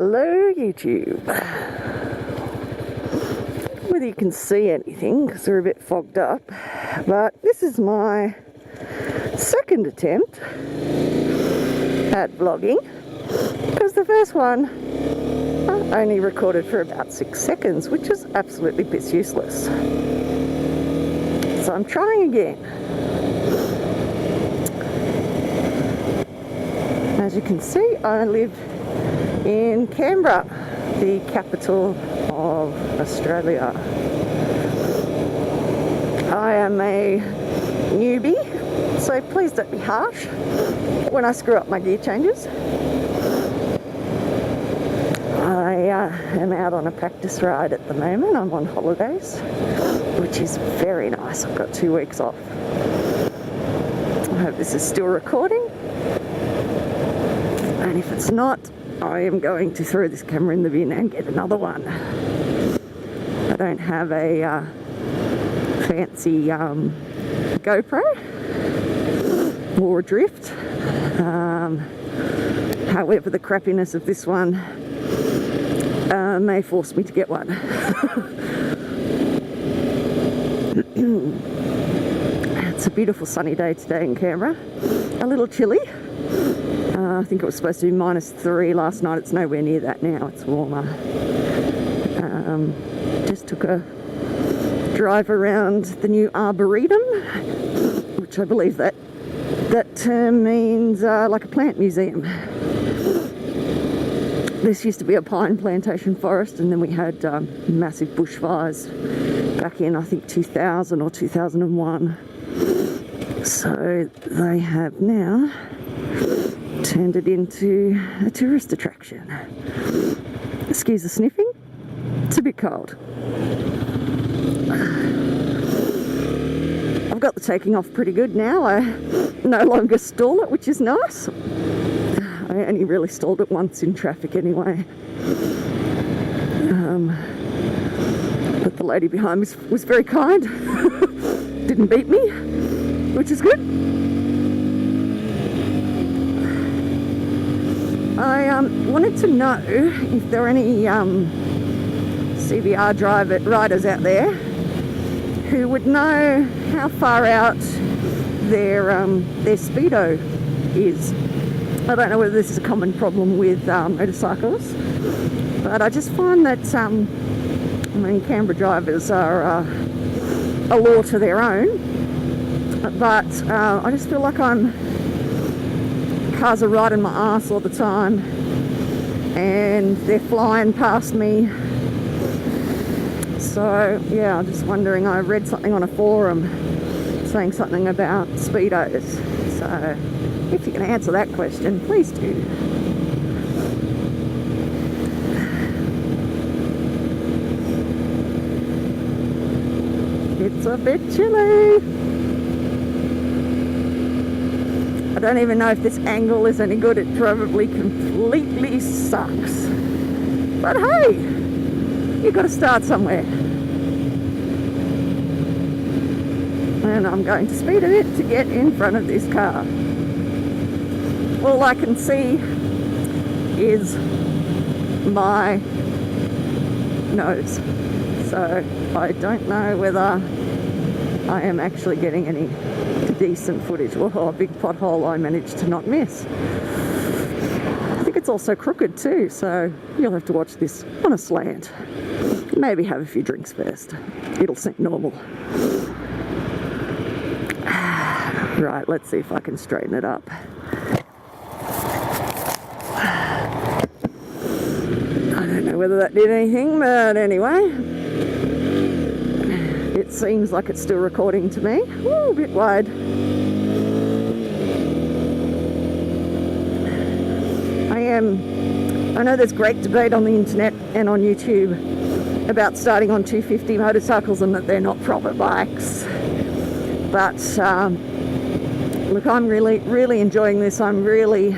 Hello YouTube. Whether you can see anything because they're a bit fogged up, but this is my second attempt at vlogging because the first one I only recorded for about 6 seconds, which is absolutely piss useless. So I'm trying again. As you can see, I live in Canberra, the capital of Australia. I am a newbie, so please don't be harsh when I screw up my gear changes. I am out on a practice ride at the moment. I'm on holidays, which is very nice. I've got 2 weeks off. I hope this is still recording. And if it's not, I am going to throw this camera in the bin and get another one. I don't have a fancy GoPro or a drift. However, the crappiness of this one may force me to get one. It's a beautiful sunny day today in Canberra. A little chilly. I think it was supposed to be -3 last night. It's nowhere near that now. It's warmer. Just took a drive around the new Arboretum, which I believe that term means like a plant museum. This used to be a pine plantation forest, and then we had massive bushfires back in, I think, 2000 or 2001. So they have now turned it into a tourist attraction. Excuse the sniffing, it's a bit cold. I've got the taking off pretty good now. I no longer stall it, which is nice. I only really stalled it once in traffic anyway. But the lady behind me was very kind. Didn't beat me, which is good. I wanted to know if there are any CBR riders out there who would know how far out their speedo is. I don't know whether this is a common problem with motorcycles, but I just find that Canberra drivers are a law to their own, but I just feel like cars are riding my ass all the time and they're flying past me. So yeah, I'm just wondering, I read something on a forum saying something about speedos, so if you can answer that question, please do. It's a bit chilly. I don't even know if this angle is any good. It probably completely sucks. But hey, you've got to start somewhere. And I'm going to speed a bit to get in front of this car. All I can see is my nose. So I don't know whether I am actually getting any decent footage. Oh, a big pothole I managed to not miss. I think it's also crooked too, so you'll have to watch this on a slant. Maybe have a few drinks first. It'll seem normal. Right, let's see if I can straighten it up. I don't know whether that did anything, but anyway. It seems like it's still recording to me. Ooh, a bit wide. I know there's great debate on the internet and on YouTube about starting on 250 motorcycles and that they're not proper bikes. But look, I'm really enjoying this. I'm really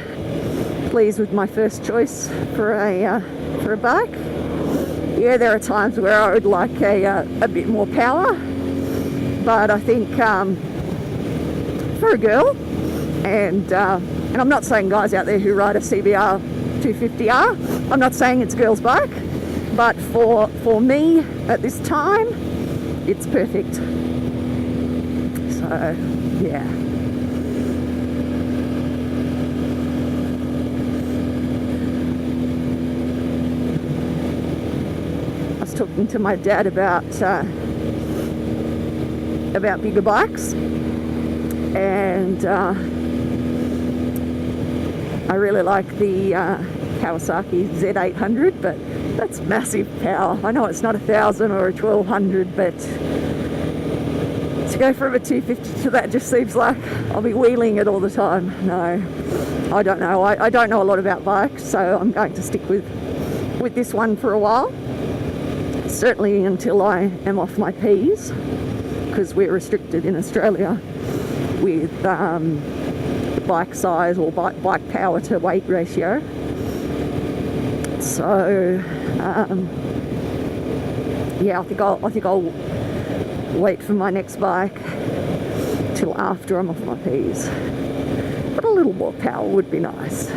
pleased with my first choice for a bike. Yeah, there are times where I would like a bit more power, but I think for a girl, and I'm not saying guys out there who ride a CBR 250R I'm not saying it's a girl's bike, but for me at this time, it's perfect. So, yeah. I was talking to my dad about bigger bikes, and I really like the Kawasaki Z800, but that's massive power. I know it's not 1,000 or a 1,200, but to go from a 250 to that just seems like I'll be wheeling it all the time. No, I don't know. I don't know a lot about bikes, so I'm going to stick with this one for a while. Certainly until I am off my P's, because we're restricted in Australia with bike size or bike power to weight ratio. So yeah, I think I'll wait for my next bike till after I'm off my P's. But a little more power would be nice.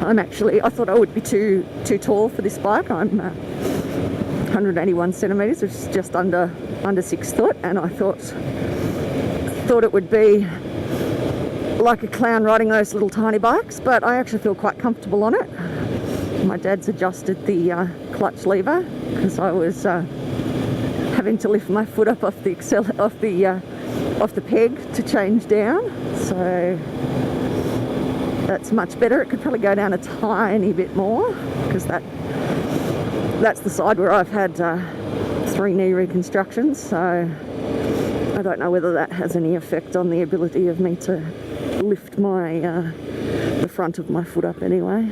I thought I would be too tall for this bike. I'm 181 centimeters, which is just under 6 foot, and I thought it would be like a clown riding those little tiny bikes, but I actually feel quite comfortable on it. My dad's adjusted the clutch lever because I was having to lift my foot up off the peg to change down, so that's much better. It could probably go down a tiny bit more because that's the side where I've had 3 knee reconstructions, so I don't know whether that has any effect on the ability of me to lift my the front of my foot up anyway.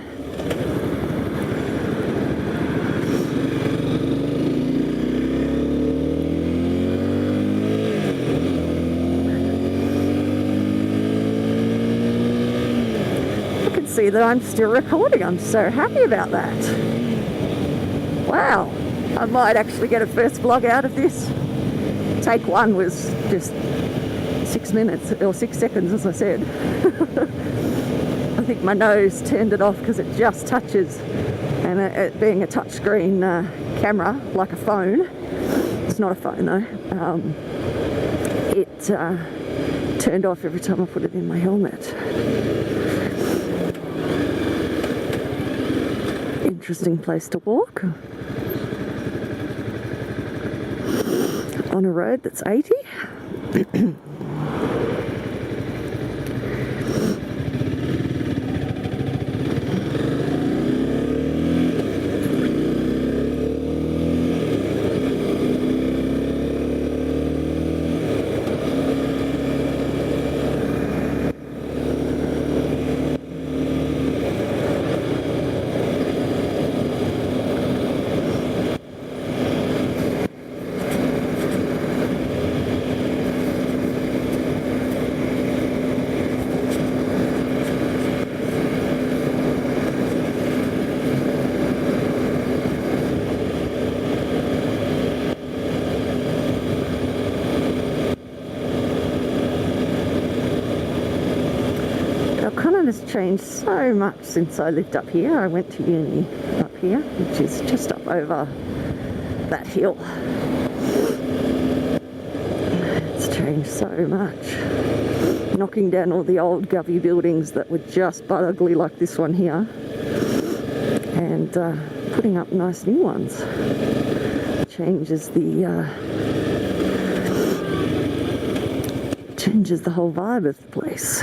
I can see that I'm still recording. I'm so happy about that. Wow, I might actually get a first vlog out of this. Take one was just 6 minutes or 6 seconds, as I said. I think my nose turned it off because it just touches, and it being a touchscreen camera like a phone, it's not a phone though, it turned off every time I put it in my helmet. Interesting place to walk on a road that's 80. Has changed so much since I lived up here. I went to uni up here, which is just up over that hill. It's changed so much. Knocking down all the old govy buildings that were just but ugly like this one here, and putting up nice new ones. Changes the whole vibe of the place.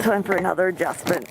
Time for another adjustment.